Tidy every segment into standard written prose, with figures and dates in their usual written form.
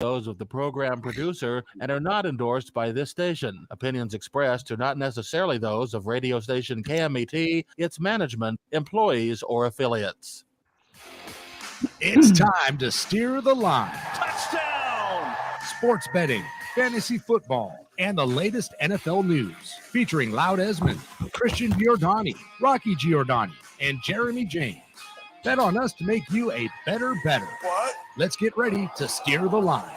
those of the program producer and are not endorsed by this station. Opinions expressed are not necessarily those of radio station KMET, its management, employees, or affiliates. It's time to steer the line. Touchdown! Sports betting, fantasy football, and the latest NFL news. Featuring Loudesmond, Christian Giordani, Rocky Giordani, and Jeremy James. Bet on us to make you a better better. What? Let's get ready to steer the line.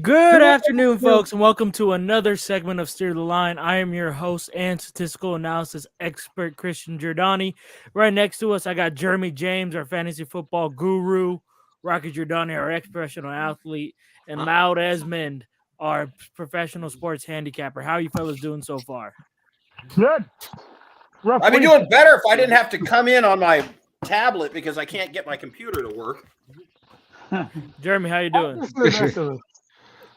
Good afternoon, folks, and welcome to another segment of Steer the Line. I am your host and statistical analysis expert, Christian Giordani. Right next to us, I got Jeremy James, our fantasy football guru, Rocky Giordani, our ex-professional athlete, and Loudesmond, our professional sports handicapper. How are you fellas doing so far? Good. I'd be doing better if I didn't have to come in on my tablet because I can't get my computer to work. Jeremy, how you doing?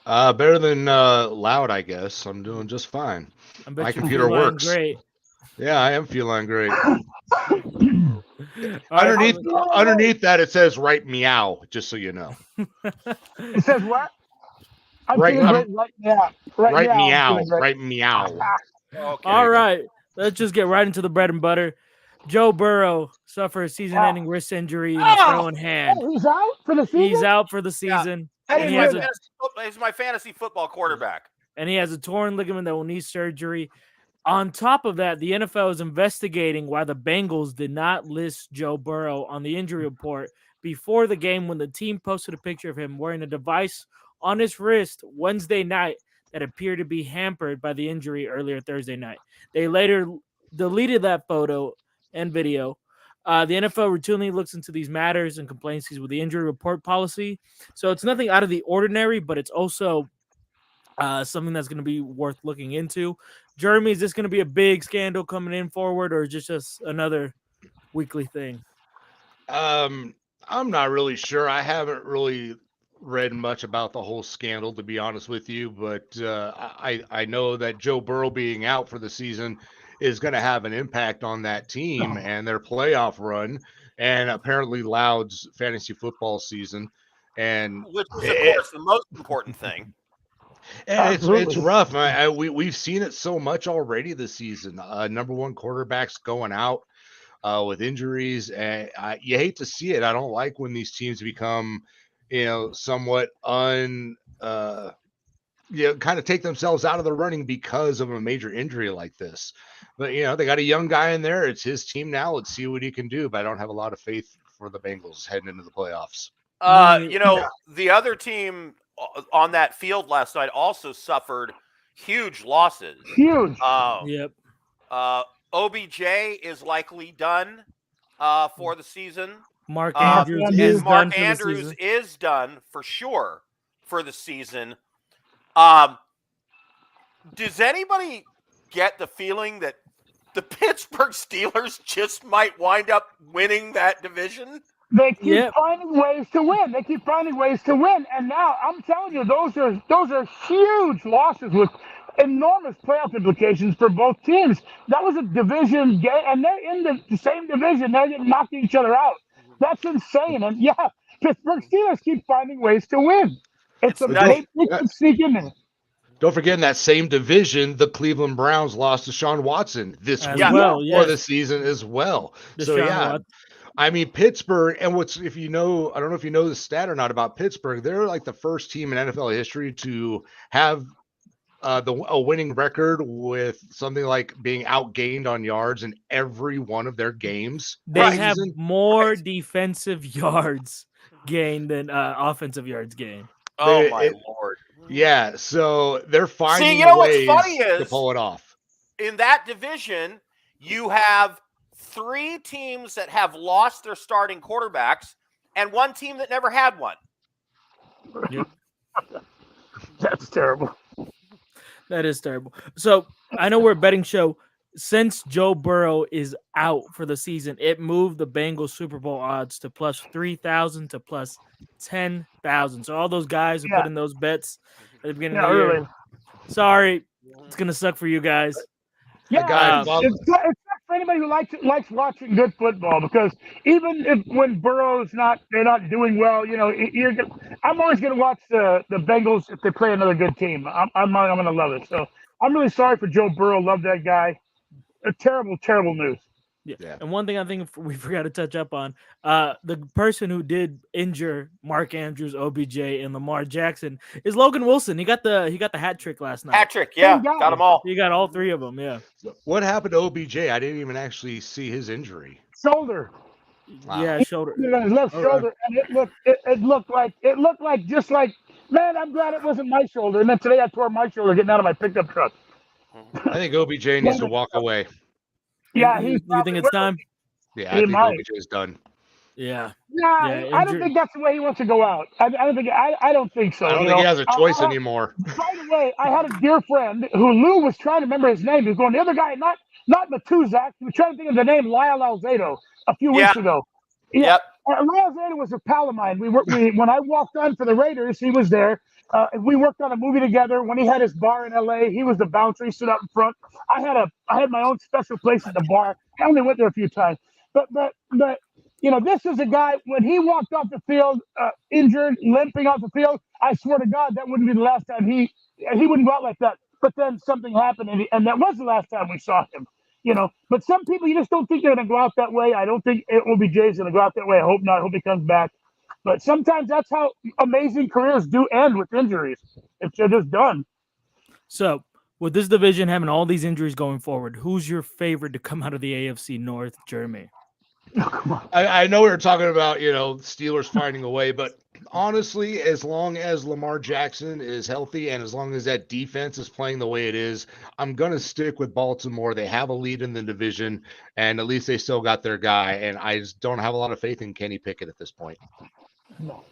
Better than Loud, I guess. I'm doing just fine. My computer works. Great. Yeah, I am feeling great. Underneath underneath that, it says "right meow." Just so you know. It says what? Right meow. Right meow. Okay. All right, let's just get right into the bread and butter. Joe Burrow suffered a season-ending wrist injury in his throwing hand. He's out for the season? He's out for the season. Yeah. He's my fantasy football quarterback. And he has a torn ligament that will need surgery. On top of that, the NFL is investigating why the Bengals did not list Joe Burrow on the injury report before the game when the team posted a picture of him wearing a device on his wrist Wednesday night that appeared to be hampered by the injury earlier Thursday night. They later deleted that photo and video. The NFL routinely looks into these matters and complains with the injury report policy. So it's nothing out of the ordinary, but it's also something that's going to be worth looking into. Jeremy, is this going to be a big scandal coming in forward, or is this just another weekly thing? I'm not really sure. I haven't really read much about the whole scandal, to be honest with you, but I know that Joe Burrow being out for the season is going to have an impact on that team and their playoff run, and apparently Loud's fantasy football season. And which is, of course, the most important thing. And it's rough. We've seen it so much already this season. Number one quarterbacks going out with injuries, and you hate to see it. I don't like when these teams become, somewhat kind of take themselves out of the running because of a major injury like this. But, they got a young guy in there. It's his team now. Let's see what he can do. But I don't have a lot of faith for the Bengals heading into the playoffs. The other team on that field last night also suffered huge losses. Huge. Yep. OBJ is likely done for the season. Mark Andrews is done for sure for the season. Does anybody get the feeling that the Pittsburgh Steelers just might wind up winning that division? They keep finding ways to win. And now I'm telling you, those are huge losses with enormous playoff implications for both teams. That was a division game, and they're in the same division. They're knocking each other out. That's insane. And Pittsburgh Steelers keep finding ways to win. It's a great sneak in there. Don't forget, in that same division, the Cleveland Browns lost to Deshaun Watson this week for the season as well. I mean, Pittsburgh, and I don't know if you know the stat or not about Pittsburgh. They're like the first team in NFL history to have a winning record with something like being outgained on yards in every one of their games. They have more defensive yards gained than offensive yards gained. Oh, my Lord. Yeah, so they're finding ways to pull it off. In that division, you have 3 teams that have lost their starting quarterbacks and 1 team that never had one. Yep. That's terrible. That is terrible. So I know we're a betting show. Since Joe Burrow is out for the season, it moved the Bengals Super Bowl odds to plus 3,000 to plus 10,000. So all those guys who put in those bets at the beginning of the year, sorry, it's gonna suck for you guys. Yeah, except for anybody who likes watching good football, because even when Burrow's they're not doing well, I'm always gonna watch the Bengals if they play another good team. I'm gonna love it. So I'm really sorry for Joe Burrow. Love that guy. A terrible news. Yeah. And one thing I think we forgot to touch up on, the person who did injure Mark Andrews, OBJ, and Lamar Jackson is Logan Wilson. He got the hat trick last night. Hat trick, yeah, got them all. He got all three of them, yeah. What happened to OBJ? I didn't even actually see his injury. Shoulder. Wow. Yeah, shoulder. His left shoulder, and it looked like just like, man, I'm glad it wasn't my shoulder. And then today I tore my shoulder getting out of my pickup truck. I think OBJ needs to walk away. Yeah, you think it's time? Yeah, I think OBJ is done. Yeah. I don't think that's the way he wants to go out. I don't think so. I don't think he has a choice anymore. By the way, I had a dear friend who Lou was trying to remember his name. He was going, the other guy, not Matuzak. He was trying to think of the name Lyle Alzado a few weeks ago. Yeah. Yep. Lyle Alzado was a pal of mine. When I walked on for the Raiders, he was there. We worked on a movie together. When he had his bar in LA, he was the bouncer. He stood up in front. I had my own special place at the bar. I only went there a few times. But this is a guy, when he walked off the field, injured, limping off the field, I swear to God, that wouldn't be the last time he wouldn't go out like that. But then something happened, and that was the last time we saw him. But some people, you just don't think they're going to go out that way. I don't think OBJ's going to go out that way. I hope not. I hope he comes back. But sometimes that's how amazing careers do end, with injuries. If they're just done. So, with this division having all these injuries going forward, who's your favorite to come out of the AFC North, Jeremy? Oh, come on. I know we were talking about, Steelers finding a way, but honestly, as long as Lamar Jackson is healthy and as long as that defense is playing the way it is, I'm going to stick with Baltimore. They have a lead in the division, and at least they still got their guy, and I just don't have a lot of faith in Kenny Pickett at this point. No.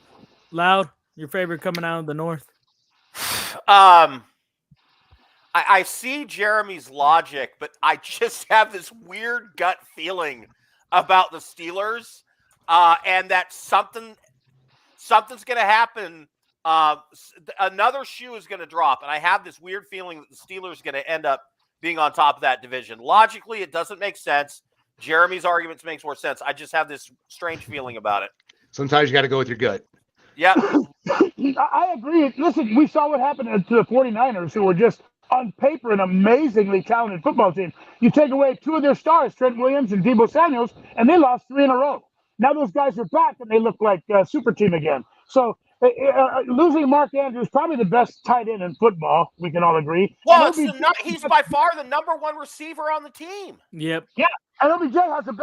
Loud, your favorite coming out of the North? I see Jeremy's logic, but I just have this weird gut feeling about the Steelers, and that something's going to happen. Another shoe is going to drop, and I have this weird feeling that the Steelers are going to end up being on top of that division. Logically, it doesn't make sense. Jeremy's arguments makes more sense. I just have this strange feeling about it. Sometimes you got to go with your gut. Yeah. I agree. Listen, we saw what happened to the 49ers, who were just on paper an amazingly talented football team. You take away two of their stars, Trent Williams and Deebo Samuels, and they lost 3 in a row. Now those guys are back, and they look like a super team again. So losing Mark Andrews, probably the best tight end in football, we can all agree. Well, he's by far the number one receiver on the team. Yep. Yeah, and OBJ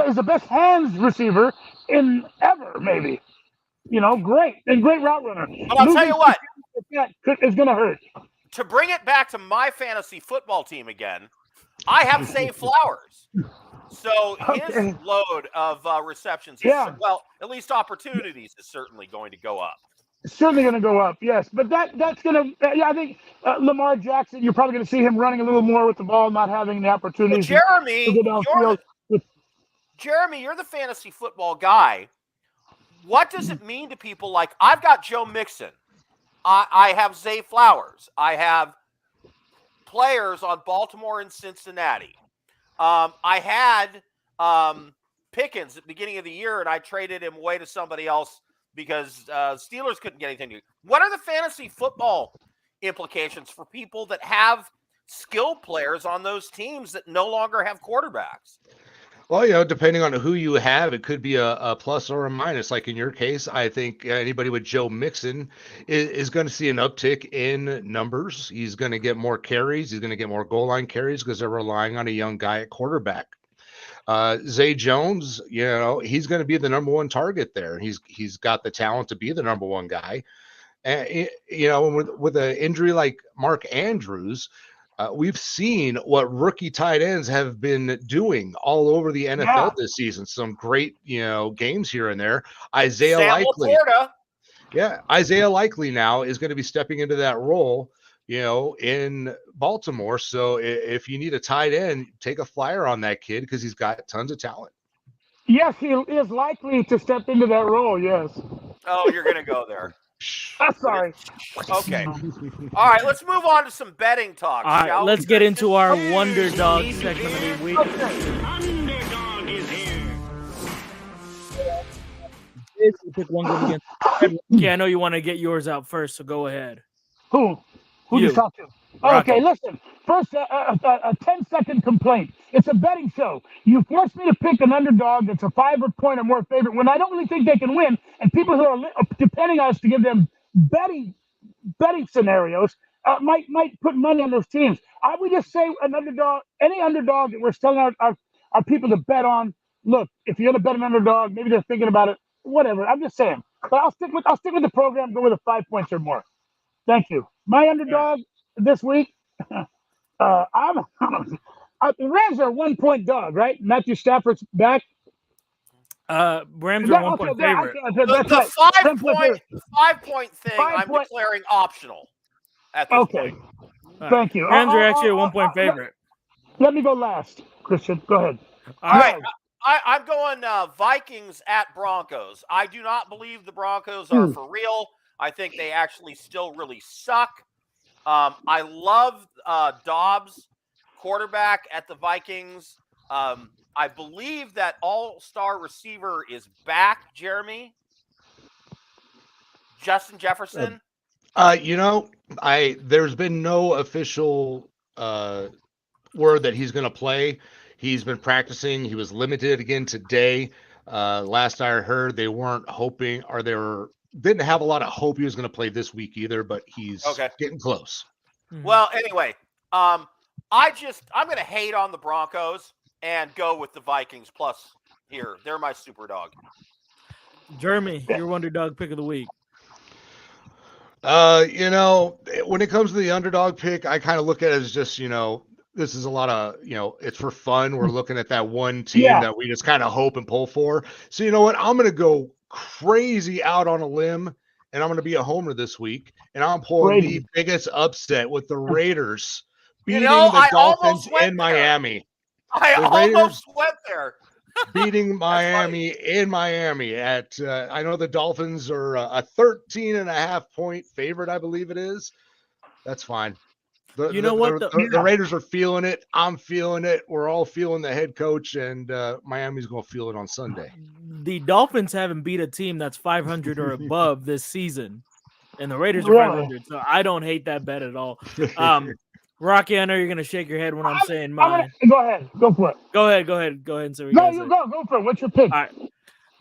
is the best hands receiver in ever, maybe. Great route runner. But I'll tell you what, it's going to hurt. To bring it back to my fantasy football team again, I have Zay Flowers. So his load of receptions, at least opportunities, is certainly going to go up. It's certainly going to go up, yes. But that's going to, I think Lamar Jackson, you're probably going to see him running a little more with the ball, not having the opportunities. Well, Jeremy, you're the fantasy football guy. What does it mean to people like, I've got Joe Mixon, I have Zay Flowers, I have players on Baltimore and Cincinnati. I had Pickens at the beginning of the year, and I traded him away to somebody else because Steelers couldn't get anything to do. What are the fantasy football implications for people that have skilled players on those teams that no longer have quarterbacks? Well, depending on who you have, it could be a plus or a minus. Like in your case, I think anybody with Joe Mixon is going to see an uptick in numbers. He's going to get more carries. He's going to get more goal line carries because they're relying on a young guy at quarterback. Zay Jones, he's going to be the number one target there. He's got the talent to be the number one guy. And, with an injury like Mark Andrews, we've seen what rookie tight ends have been doing all over the NFL this season. Some great, games here and there. Isaiah Likely now is going to be stepping into that role, in Baltimore. So if you need a tight end, take a flyer on that kid because he's got tons of talent. Yes, he is likely to step into that role. Yes. Oh, you're going to go there. Sorry. Okay. All right, let's move on to some betting talk. All right, let's get into our Wonder Dog segment of the week. Pick one game against. Yeah, I know you want to get yours out first, so go ahead. Who You. you talk to? Rocky. Okay, listen. First, a 10-second complaint. It's a betting show. You force me to pick an underdog that's a 5 point or more favorite when I don't really think they can win, and people who are depending on us to give them betting scenarios might put money on those teams. I would just say an underdog, any underdog that we're telling our people to bet on. Look, if you're gonna bet an underdog, maybe they're thinking about it. Whatever. I'm just saying. But I'll stick with the program. Go with the 5 points or more. Thank you. My underdog this week. The Rams are a 1 point dog, right? Matthew Stafford's back. Rams are 1 point favorite. That's the right. 5 point thing, I'm declaring optional at this point. Thank you. Rams are actually a 1 point favorite. Let me go last, Christian. Go ahead. All right. I'm going Vikings at Broncos. I do not believe the Broncos are for real. I think they actually still really suck. I love Dobbs, quarterback at the Vikings. I believe that all-star receiver is back, Jeremy. Justin Jefferson. There's been no official word that he's going to play. He's been practicing. He was limited again today. Last I heard, they weren't hoping, or didn't have a lot of hope he was going to play this week either, but he's getting close. Well, anyway, I'm going to hate on the Broncos and go with the Vikings plus here. They're my super dog. Jeremy, your underdog pick of the week. When it comes to the underdog pick, I kind of look at it as just, this is a lot of, it's for fun. We're looking at that one team that we just kind of hope and pull for. So you know what? I'm going to go crazy out on a limb, and I'm going to be a homer this week, and I'm pulling the biggest upset with the Raiders beating the Dolphins in Miami. I almost went there. Beating Miami in Miami at I know the Dolphins are a 13.5 point favorite, I believe it is. That's fine. The Raiders are feeling it. I'm feeling it. We're all feeling the head coach, and Miami's going to feel it on Sunday. The Dolphins haven't beat a team that's 500 or above this season, and the Raiders are 500, so I don't hate that bet at all. Rocky, I know you're going to shake your head when I'm saying mine. Go ahead. Go for it. Go ahead. And so go for it. What's your pick? All right.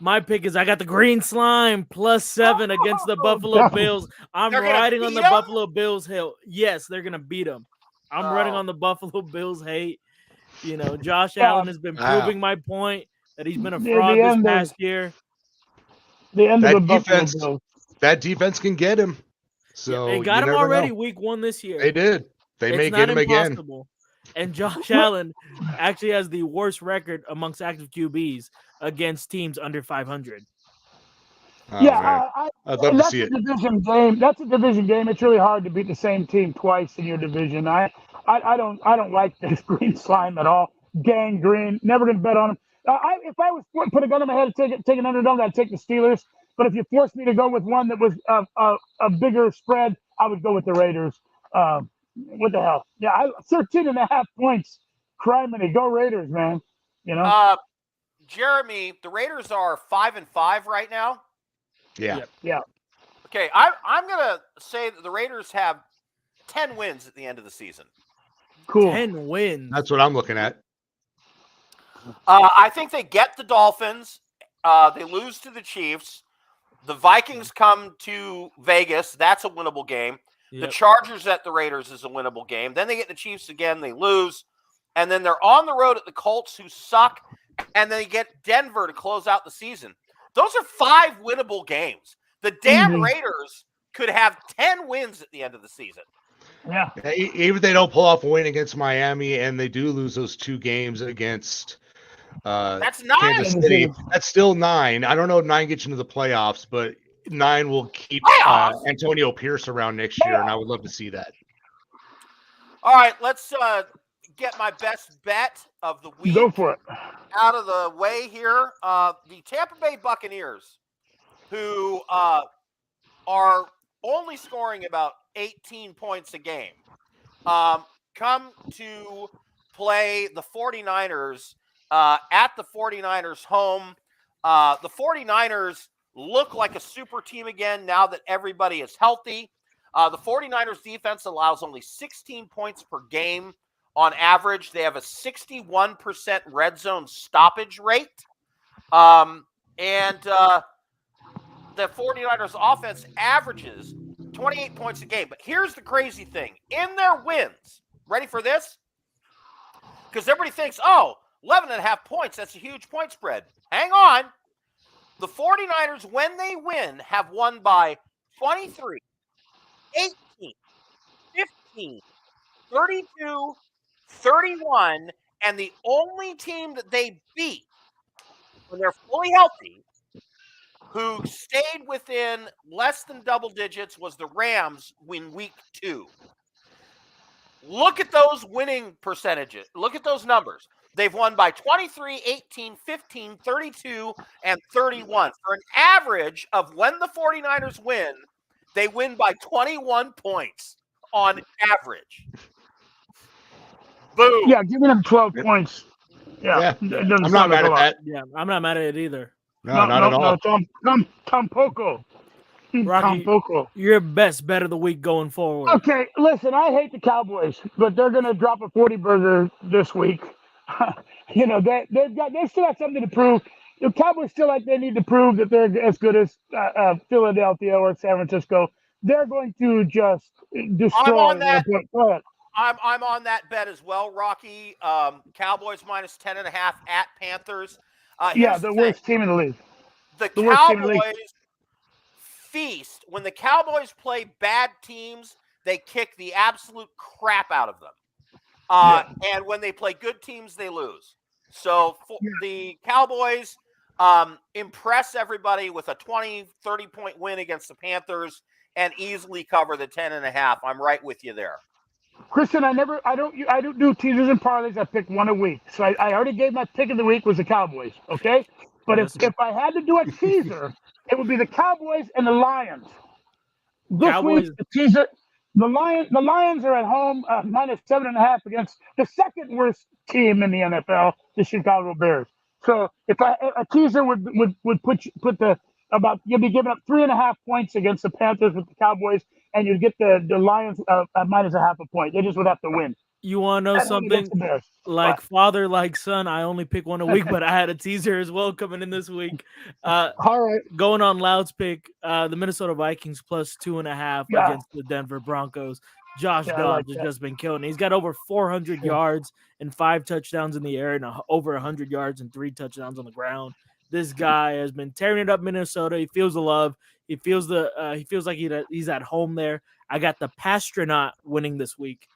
My pick is I got the Green Slime +7 against the Buffalo Bills. I'm riding on the Buffalo Bills hill. Yes, they're going to beat them. I'm running on the Buffalo Bills hate. Josh Allen has been proving my point that he's been a fraud this past year. The end of the defense, Buffalo Bills. That defense can get him. So they got him already week 1 this year. They did. They may get him again. And Josh Allen actually has the worst record amongst active QBs against teams under 500. I'd love to see it. Division game. That's a division game. It's really hard to beat the same team twice in your division. I don't like this Green Slime at all. Gang Green. Never gonna bet on him. If I was put a gun in my head to take an underdog, I'd take the Steelers. But if you forced me to go with one that was a bigger spread, I would go with the Raiders. What the hell? 13.5 points. Criminy, go Raiders, man. Jeremy, the Raiders are 5-5 right now. Yeah. Okay, I'm gonna say that the Raiders have 10 wins at the end of the season. Cool. 10 wins. That's what I'm looking at. I think they get the Dolphins. They lose to the Chiefs. The Vikings come to Vegas. That's a winnable game. Yep. The Chargers at the Raiders is a winnable game. Then they get the Chiefs again. They lose. And then they're on the road at the Colts, who suck. And then they get Denver to close out the season. Those are 5 winnable games. The damn Raiders could have 10 wins at the end of the season. Yeah. Even if they don't pull off a win against Miami and they do lose those 2 games against that's 9. Kansas City, that's still 9. I don't know if 9 gets into the playoffs, but 9 will keep Antonio Pierce around next year, and I would love to see that. All right, let's get my best bet of the week. Go for it. Out of the way here. The Tampa Bay Buccaneers, who are only scoring about 18 points a game, come to play the 49ers at the 49ers home. The 49ers look like a super team again now that everybody is healthy. The 49ers defense allows only 16 points per game on average. They have a 61% red zone stoppage rate. The 49ers offense averages 28 points a game. But here's the crazy thing. In their wins, ready for this? Because everybody thinks, 11.5 points, that's a huge point spread. Hang on. The 49ers, when they win, have won by 23, 18, 15, 32, 31, and the only team that they beat when they're fully healthy, who stayed within less than double digits, was the Rams in week 2. Look at those winning percentages. Look at those numbers. They've won by 23, 18, 15, 32, and 31. For an average of when the 49ers win, they win by 21 points on average. Boom. Yeah, giving them 12 points. Yeah. I'm not mad at that. Yeah, I'm not mad at it either. No, not at all. Tampoco. Rocky, Tampoco. your best bet of the week going forward. Okay, listen, I hate the Cowboys, but they're going to drop a 40-burger this week. They still have something to prove. The Cowboys still like they need to prove that they're as good as Philadelphia or San Francisco. They're going to just destroy. I'm on that. Go ahead. I'm on that bet as well, Rocky. Cowboys minus 10.5 at Panthers. The worst team in the league. The Cowboys feast. When the Cowboys play bad teams, they kick the absolute crap out of them. And when they play good teams, they lose. So the Cowboys impress everybody with a 20, 30-point win against the Panthers and easily cover the 10.5. I'm right with you there. Christian, I don't do teasers and parlays. I pick one a week. So I already gave my pick of the week was the Cowboys. Okay, but if I had to do a teaser, it would be the Cowboys and the Lions. This week, the teaser. The Lions are at home minus 7.5 against the second worst team in the NFL, the Chicago Bears. So if a teaser would you'll be giving up 3.5 points against the Panthers with the Cowboys, and you'd get the Lions minus 0.5 point. They just would have to win. You want to know something? Like father, like son, I only pick one a week, but I had a teaser as well coming in this week. All right. Going on Loud's pick, the Minnesota Vikings plus 2.5 against the Denver Broncos. Josh Dobbs has just been killing. He's got over 400 yards and 5 touchdowns in the air and over 100 yards and 3 touchdowns on the ground. This guy has been tearing it up Minnesota. He feels the love. He feels like he's at home there. I got the Pastronaut winning this week.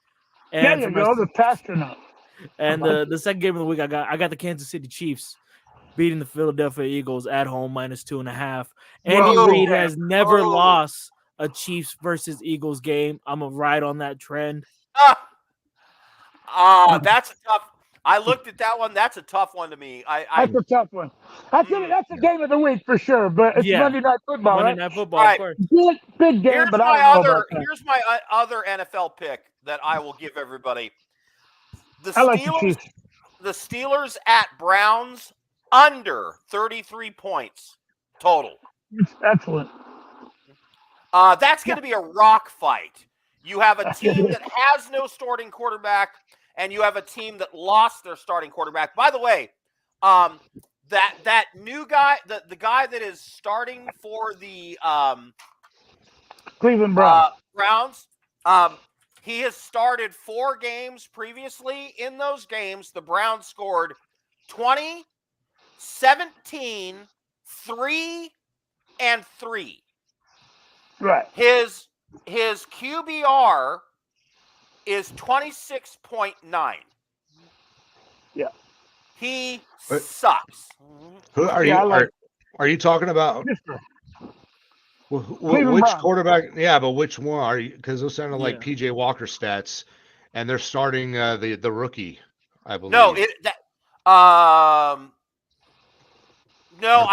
And the Pastronaut. And the second game of the week, I got the Kansas City Chiefs beating the Philadelphia Eagles at home minus 2.5. Andy Reid has never lost a Chiefs versus Eagles game. I'm gonna ride on that trend. That's a tough. I looked at that one. That's a tough one to me. That's a tough one. That's the game of the week for sure. But it's Monday Night Football. Monday Night Football, of course. Big game. Here's my other NFL pick that I will give everybody. The Steelers at Browns under 33 points total. Excellent. That's going to be a rock fight. You have a team that has no starting quarterback, and you have a team that lost their starting quarterback. By the way, that new guy, the guy that is starting for the Cleveland Browns, he has started 4 games previously. In those games, the Browns scored 20, 17, 3, and 3. Right. His QBR is 26.9. Yeah. He sucks. Who are you? Are you talking about? Which quarterback? Yeah, but which one are you? Because those sounded like PJ Walker stats, and they're starting the rookie, I believe. No, I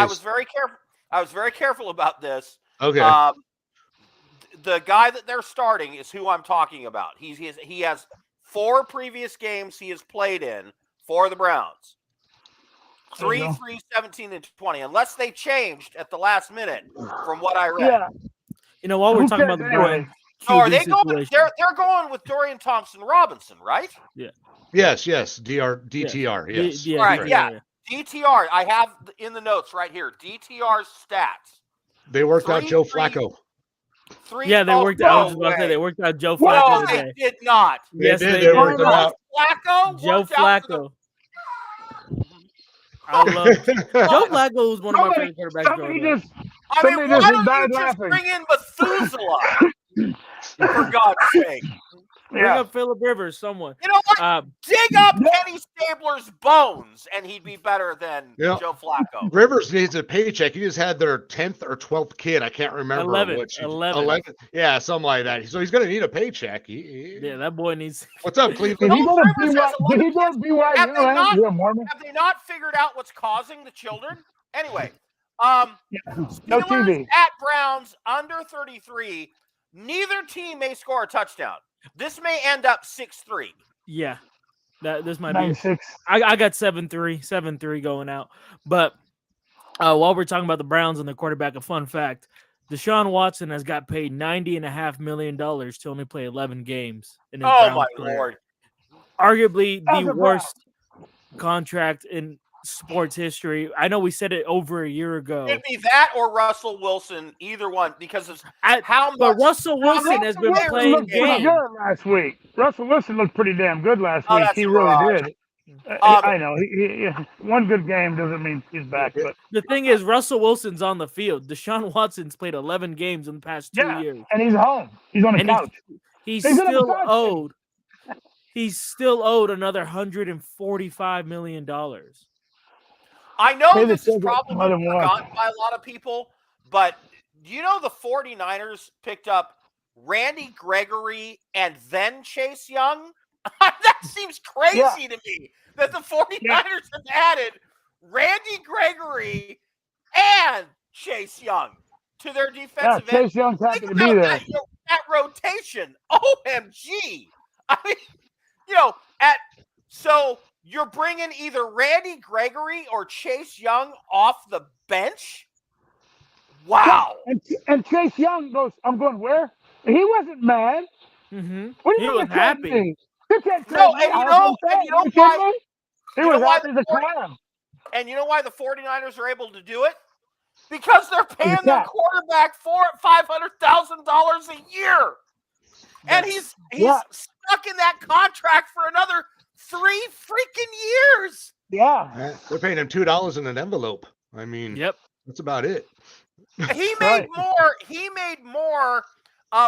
was very careful. I was very careful about this. Okay. The guy that they're starting is who I'm talking about. He has 4 previous games he has played in for the Browns. you 3, 17, and 20. Unless they changed at the last minute, from what I read. Yeah. While we're Who talking cares about the anyway? Browns So are QB they going? situation, They're going with Dorian Thompson-Robinson, right? Yes, DTR. Yes. Yeah, All right, DTR, yeah. DTR. I have in the notes right here. DTR stats. They worked out 3, Joe 3, Flacco. 3. Yeah, they oh, worked out. I no was just about to say way. they worked out Joe No, Flacco they today. did not. Yes, did. they They did. worked it out. Flacco Joe worked out for Flacco. I love Joe Flacco is one of my favorite quarterbacks Somebody growing up. just I mean, somebody why just don't died you just laughing. bring in Methuselah? For God's sake. Bring up Phillip Rivers, someone. You know what? Dig up Kenny Stabler's bones, and he'd be better than Joe Flacco. Rivers needs a paycheck. He just had their 10th or 12th kid. I can't remember 11. Yeah, something like that. So he's going to need a paycheck. Yeah, that boy needs. What's up, Cleveland? Did he go to Rivers has a lot Did he of go to BYU? Have they not- You're a Mormon? Have they not figured out what's causing the children? Anyway, No Steelers TV. at Browns under 33. Neither team may score a touchdown. This may end up 6-3. Yeah, this might 9-6. be. I got 7-3 going out. But while we're talking about the Browns and the quarterback, a fun fact: Deshaun Watson has got paid $90.5 million to only play 11 games in his Oh Browns my career. Lord! Arguably As the a worst contract in sports history. I know we said it over a year ago. It'd be that or Russell Wilson, either one, because of how much. But Russell Wilson has been Wilson playing looked pretty games. good last week. Russell Wilson looked pretty damn good last Oh, week. that's He a really mirage. did. I know. He one good game doesn't mean he's back, but The thing is, Russell Wilson's on the field. Deshaun Watson's played 11 games in the past 2 yeah, years. and he's home. He's on the And couch. He's He's on the still couch. owed. He's still owed another $145 million. I know Hey, this the is Steelers probably might have won. forgotten by a lot of people, but do you know the 49ers picked up Randy Gregory and then Chase Young? That seems crazy to me that the 49ers have added Randy Gregory and Chase Young to their Yeah, defensive end. Chase Young's happy Think to be about there. that, that rotation. OMG. I mean, so you're bringing either Randy Gregory or Chase Young off the bench? Wow. And Chase Young goes, I'm going where? He wasn't mad. Mm-hmm. What do He you was mean you're happy. kidding me? You can't No, trade me. and you I know- was upset. and you know You kidding why- me? He you was know why happy as a clown. And you know why the 49ers are able to do it? Because they're paying their Yeah. quarterback $500,000 a year. And he's stuck in that contract for another 3 freaking years. Yeah. They're paying him $2 in an envelope. I mean, Yep. that's about it. He made Right. more. He made more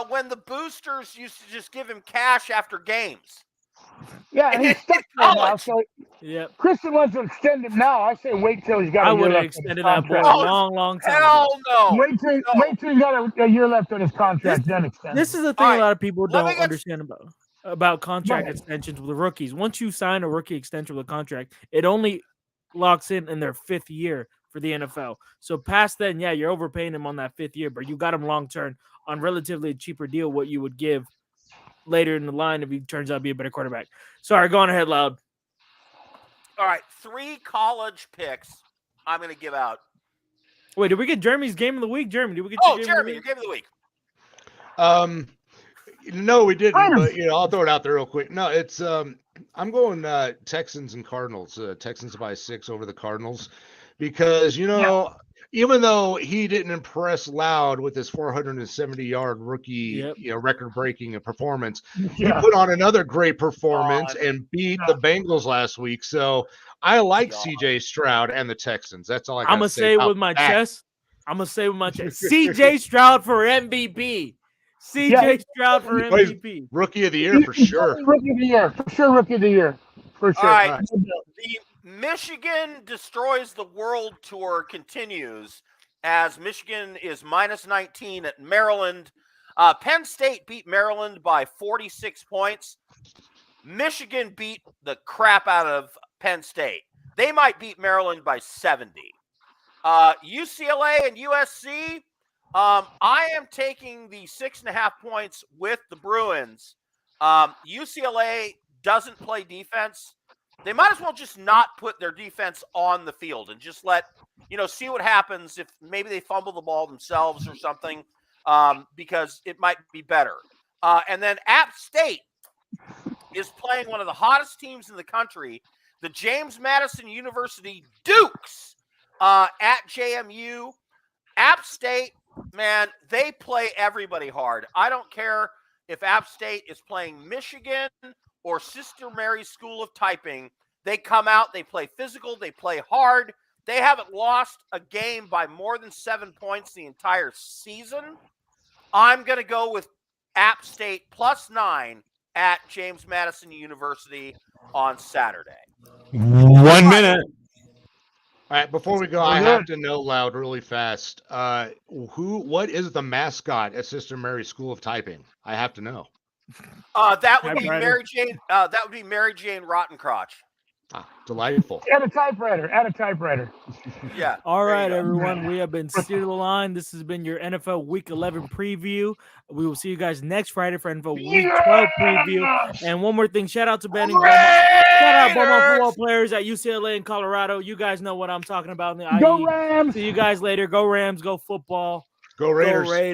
when the boosters used to just give him cash after games. Yeah, and he's stuck there now. So Yep. Kristen wants to extend him now. I say wait till he's got I a year would have left on his extended that boy a contract. long time ago. Hell no. Wait till he's got a year left on his contract, then extend This him. is the thing All right, a lot of people let me don't get- understand about contract Right. extensions with the rookies. Once you sign a rookie extension with a contract, it only locks in their 5th year for the NFL. So past then, yeah, you're overpaying him on that 5th year, but you got him long term on relatively a cheaper deal, what you would give later in the line if he turns out to be a better quarterback. Sorry, go on ahead, Loud. All right, 3 college picks I'm going to give out. Wait, did we get Jeremy's game of the week? Jeremy, did we get Oh, your Jeremy, your game game of the week. No, we didn't, but I'll throw it out there real quick. No, it's I'm going Texans and Cardinals. Texans by 6 over the Cardinals because even though he didn't impress Loud with his 470-yard rookie, record-breaking performance, he put on another great performance and beat the Bengals last week. So I like C.J. Stroud and the Texans. That's all I got I'm to going to say say it about with my that. chest. I'm going to say with my chest. C.J. Stroud for MVP. C.J. Stroud for MVP. Rookie of the year for sure. Rookie of the year. For sure, rookie of the year. For sure. All right. The Michigan Destroys the World Tour continues as Michigan is -19 at Maryland. Penn State beat Maryland by 46 points. Michigan beat the crap out of Penn State. They might beat Maryland by 70. UCLA and USC, I am taking the 6.5 points with the Bruins. UCLA doesn't play defense. They might as well just not put their defense on the field and just see what happens if maybe they fumble the ball themselves or something, because it might be better. And then App State is playing one of the hottest teams in the country, the James Madison University Dukes, at JMU. App State, man, they play everybody hard. I don't care if App State is playing Michigan or Sister Mary's School of Typing. They come out, they play physical, they play hard. They haven't lost a game by more than 7 points the entire season. I'm going to go with App State +9 at James Madison University on Saturday. 1 minute. All right, before we go, I have to know, Loud, really fast. What is the mascot at Sister Mary's School of Typing? I have to know. That would be Mary Jane. That would be Mary Jane Rottencrotch. Delightful. At a typewriter. Yeah. All right, everyone. We have been Steer the Line. This has been your NFL Week 11 preview. We will see you guys next Friday for NFL Week 12 preview. And one more thing, shout out to Benny. Shout out Beaumont football players at UCLA and Colorado. You guys know what I'm talking about in the IE. Go Rams. See you guys later. Go Rams. Go football. Go Raiders. Go Raiders.